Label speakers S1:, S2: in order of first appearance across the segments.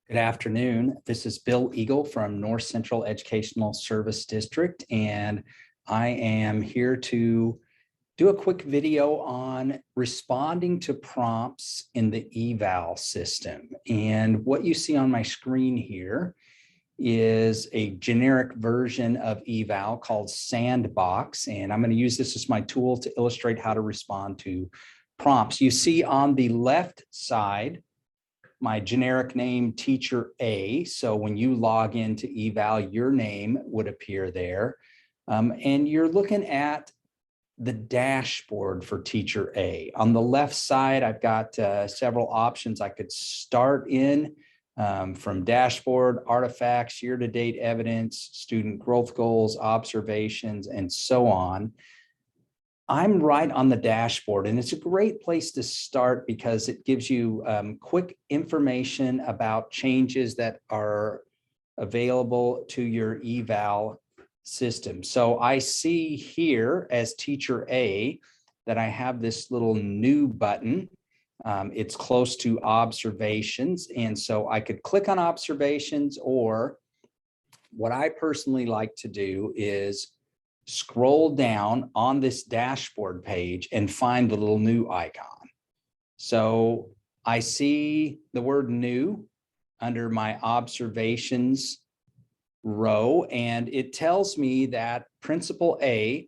S1: Good afternoon. This is Bill Eagle from North Central Educational Service District, and I am here to do a quick video on responding to prompts in the eVAL system. And what you see on my screen here is a generic version of eVAL called Sandbox, and I'm going to use this as my tool to illustrate how to respond to prompts. You see on the left side my generic name, Teacher A. So when you log into eVAL, your name would appear there. And you're looking at the dashboard for Teacher A. On the left side, I've got several options I could start in, from dashboard, artifacts, year-to-date evidence, student growth goals, observations, and so on. I'm right on the dashboard, and it's a great place to start because it gives you quick information about changes that are available to your eVAL system. So I see here as Teacher A that I have this little new button. It's close to observations, and so I could click on observations, or what I personally like to do is scroll down on this dashboard page and find the little new icon. So I see the word new under my observations row, and it tells me that Principal A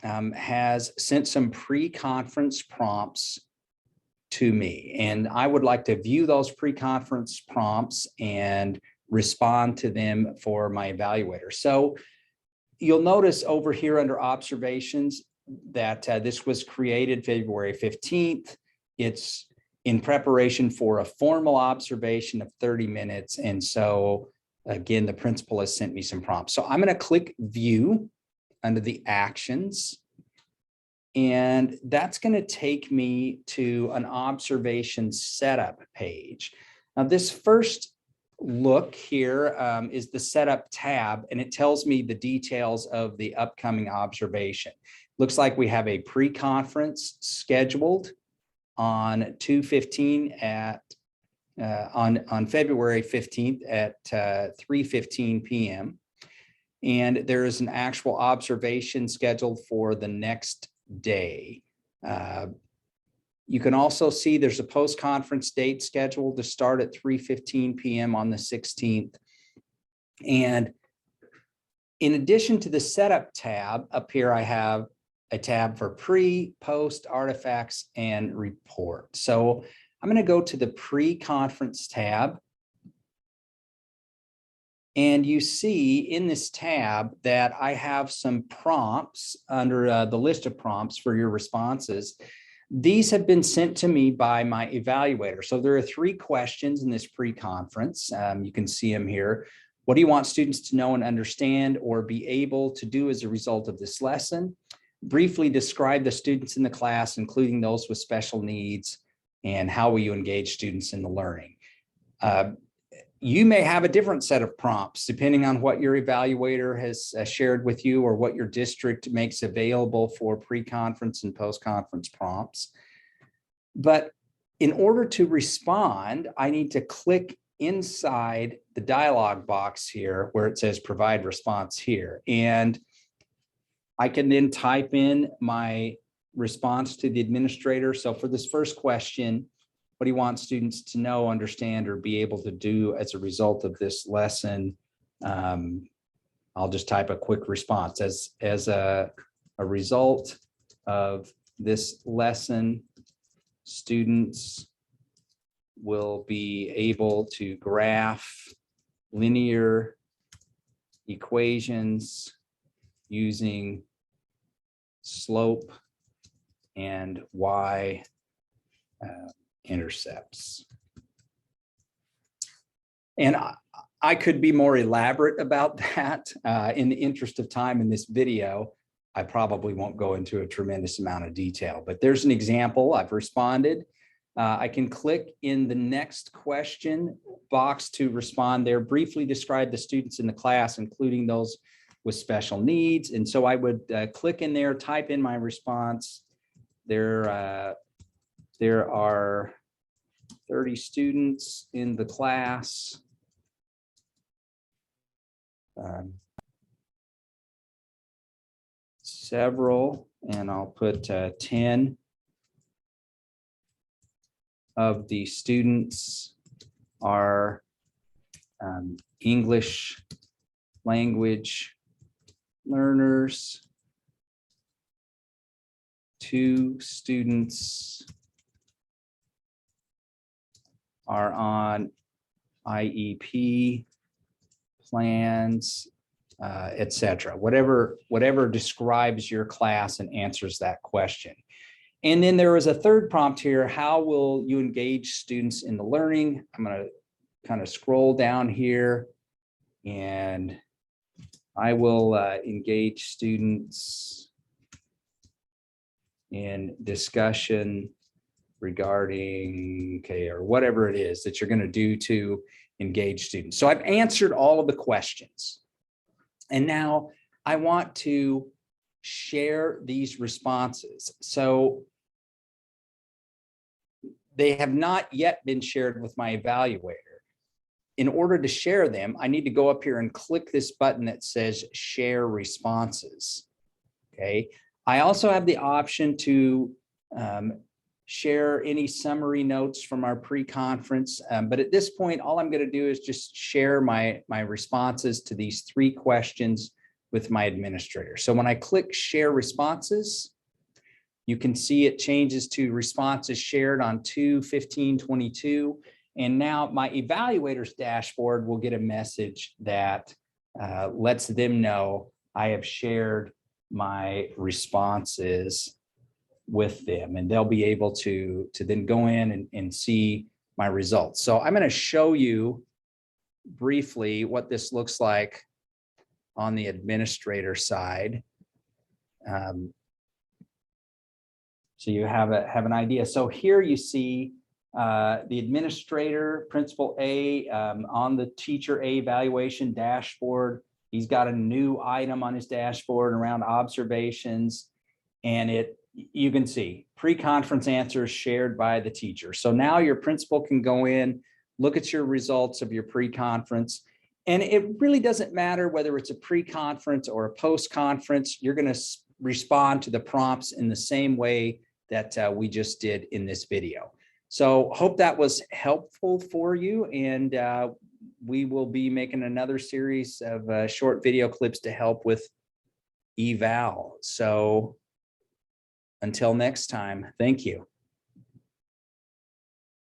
S1: has sent some pre-conference prompts to me, and I would like to view those pre-conference prompts and respond to them for my evaluator. So you'll notice over here under observations that this was created February 15th. It's in preparation for a formal observation of 30 minutes. And so again, the principal has sent me some prompts. So I'm going to click view under the actions. And that's going to take me to an observation setup page. Now, this first look here is the setup tab, and it tells me the details of the upcoming observation. Looks like we have a pre-conference scheduled on 2/15 at on February 15th at 3:15 p.m. And there is an actual observation scheduled for the next day. You can also see there's a post-conference date scheduled to start at 3:15 p.m. on the 16th. And in addition to the setup tab, up here I have a tab for pre, post, artifacts, and report. So I'm going to go to the pre-conference tab. And you see in this tab that I have some prompts under the list of prompts for your responses. These have been sent to me by my evaluator. So there are 3 questions in this pre-conference. You can see them here. What do you want students to know and understand or be able to do as a result of this lesson? Briefly describe the students in the class, including those with special needs, and how will you engage students in the learning? You may have a different set of prompts depending on what your evaluator has shared with you or what your district makes available for pre-conference and post-conference prompts. But in order to respond, I need to click inside the dialog box here where it says provide response here. And I can then type in my response to the administrator. So for this first question, what do you want students to know, understand, or be able to do as a result of this lesson? I'll just type a quick response. As a result of this lesson, students will be able to graph linear equations using slope and y intercepts. And I could be more elaborate about that. In the interest of time in this video, I probably won't go into a tremendous amount of detail, but there's an example. I've responded. I can click in the next question box to respond there, briefly describe the students in the class, including those with special needs. And so I would click in there, type in my response. There are 30 students in the class several, and I'll put 10 of the students are English language learners. 2 students are on IEP plans, etc. Whatever describes your class and answers that question. And then there is a third prompt here. How will you engage students in the learning? I'm going to kind of scroll down here, and I will engage students in discussion regarding, okay, or whatever it is that you're going to do to engage students. So I've answered all of the questions. And now I want to share these responses. So they have not yet been shared with my evaluator. In order to share them, I need to go up here and click this button that says share responses. Okay. I also have the option to share any summary notes from our pre-conference. But at this point, all I'm going to do is just share my responses to these 3 questions with my administrator. So when I click share responses, you can see it changes to responses shared on 2/15/22. And now my evaluator's dashboard will get a message that lets them know I have shared my responses with them, and they'll be able to then go in and see my results. So I'm going to show you briefly what this looks like on the administrator side. So you have an idea. So here you see the administrator, Principal A, on the Teacher A evaluation dashboard. He's got a new item on his dashboard around observations, and you can see pre-conference answers shared by the teacher. So now your principal can go in, look at your results of your pre-conference, and it really doesn't matter whether it's a pre-conference or a post-conference. You're going to respond to the prompts in the same way that we just did in this video. So hope that was helpful for you, and we will be making another series of short video clips to help with eVAL. So until next time, thank you.